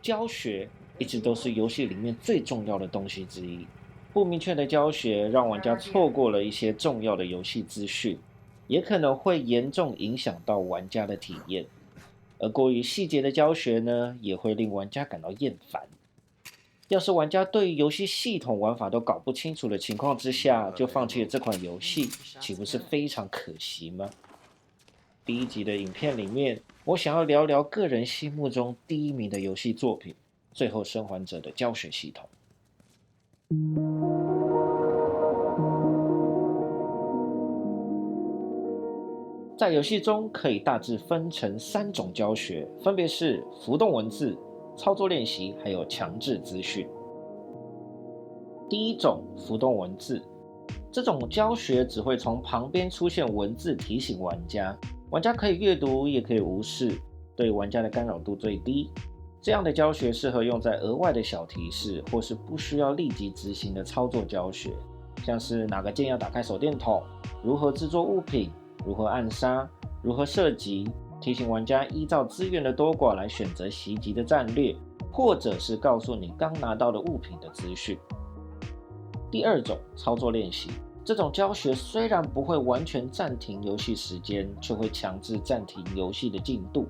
教学一直都是游戏里面最重要的东西之一。不明确的教学让玩家错过了一些重要的游戏资讯，也可能会严重影响到玩家的体验。而过于细节的教学呢，也会令玩家感到厌烦。要是玩家对于游戏系统玩法都搞不清楚的情况之下，就放弃了这款游戏，岂不是非常可惜吗？第一集的影片里面，我想要聊聊个人心目中第一名的游戏作品《最后生还者》的教学系统。在游戏中可以大致分成3种教学，分别是浮动文字、操作练习，还有强制资讯。第一种浮动文字，这种教学只会从旁边出现文字提醒玩家，玩家可以阅读也可以无视，对玩家的干扰度最低。这样的教学适合用在额外的小提示，或是不需要立即执行的操作教学，像是哪个键要打开手电筒，如何制作物品，如何暗杀，如何射击，提醒玩家依照资源的多寡来选择袭击的战略，或者是告诉你刚拿到的物品的资讯。第二种操作练习，这种教学虽然不会完全暂停游戏时间，却会强制暂停游戏的进度。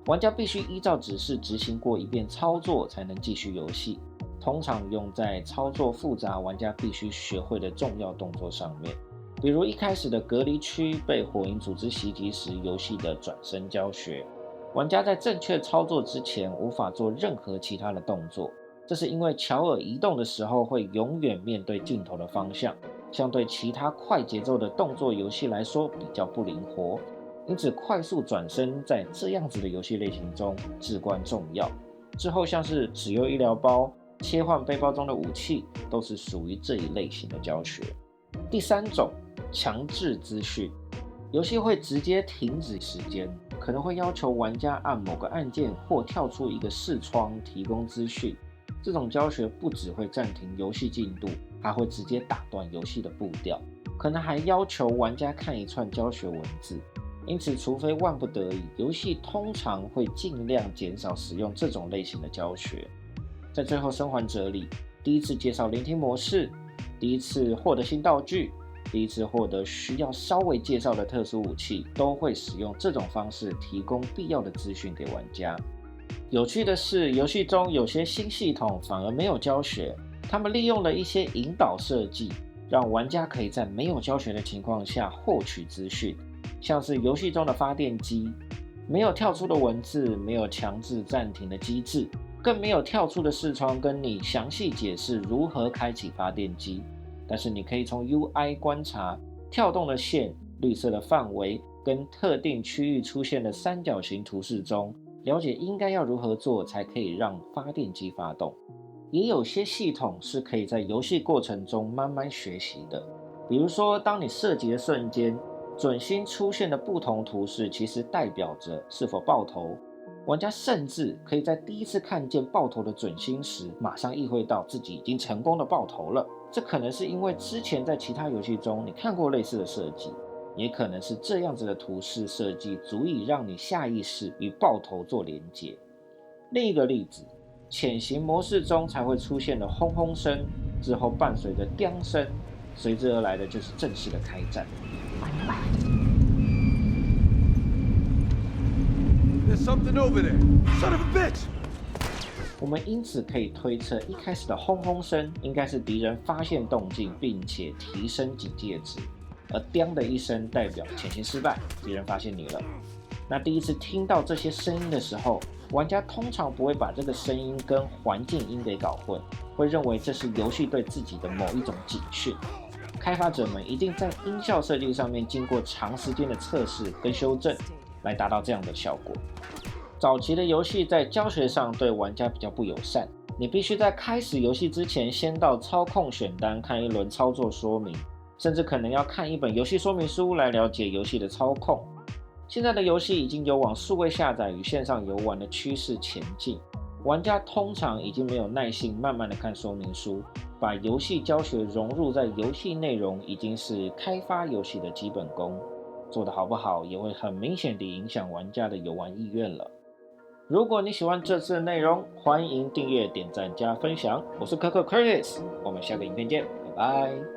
玩家必须依照指示执行过一遍操作才能继续游戏，通常用在操作复杂、玩家必须学会的重要动作上面，比如一开始的隔离区被火影组织袭击时游戏的转身教学。玩家在正确操作之前无法做任何其他的动作，这是因为乔尔移动的时候会永远面对镜头的方向，相对其他快节奏的动作游戏来说比较不灵活，因此快速转身在这样子的游戏类型中至关重要。之后像是使用医疗包、切换背包中的武器，都是属于这一类型的教学。第三种，强制资讯，游戏会直接停止时间，可能会要求玩家按某个按键或跳出一个视窗提供资讯。这种教学不只会暂停游戏进度，还会直接打断游戏的步调，可能还要求玩家看一串教学文字。因此除非万不得已，游戏通常会尽量减少使用这种类型的教学。在最后生还者里，第一次介绍聆听模式，第一次获得新道具，第一次获得需要稍微介绍的特殊武器，都会使用这种方式提供必要的资讯给玩家。有趣的是，游戏中有些新系统反而没有教学，他们利用了一些引导设计，让玩家可以在没有教学的情况下获取资讯，像是游戏中的发电机，没有跳出的文字，没有强制暂停的机制，更没有跳出的视窗跟你详细解释如何开启发电机，但是你可以从 UI 观察跳动的线、绿色的范围跟特定区域出现的三角形图示中，了解应该要如何做才可以让发电机发动。也有些系统是可以在游戏过程中慢慢学习的，比如说当你射击的瞬间，准星出现的不同图示其实代表着是否爆头。玩家甚至可以在第一次看见爆头的准星时，马上意会到自己已经成功的爆头了。这可能是因为之前在其他游戏中你看过类似的设计，也可能是这样子的图示设计足以让你下意识与爆头做连接。另一个例子，潜行模式中才会出现的轰轰声，之后伴随着叮声，随之而来的就是正式的开战。There's something over there. Son of a bitch! 我们因此可以推测，一开始的轰轰声应该是敌人发现动静并且提升警戒值，而叮的一声代表潜行失败，敌人发现你了。那第一次听到这些声音的时候，玩家通常不会把这个声音跟环境音给搞混，会认为这是游戏对自己的某一种警讯。开发者们一定在音效设计上面经过长时间的测试跟修正，来达到这样的效果。早期的游戏在教学上对玩家比较不友善，你必须在开始游戏之前先到操控选单看一轮操作说明，甚至可能要看一本游戏说明书来了解游戏的操控。现在的游戏已经有往数位下载与线上游玩的趋势前进，玩家通常已经没有耐性慢慢的看说明书，把游戏教学融入在游戏内容已经是开发游戏的基本功，做得好不好也会很明显地影响玩家的游玩意愿了。如果你喜欢这次的内容，欢迎订阅、点赞、加分享。我是可可 Curtis，我们下个影片见，拜拜。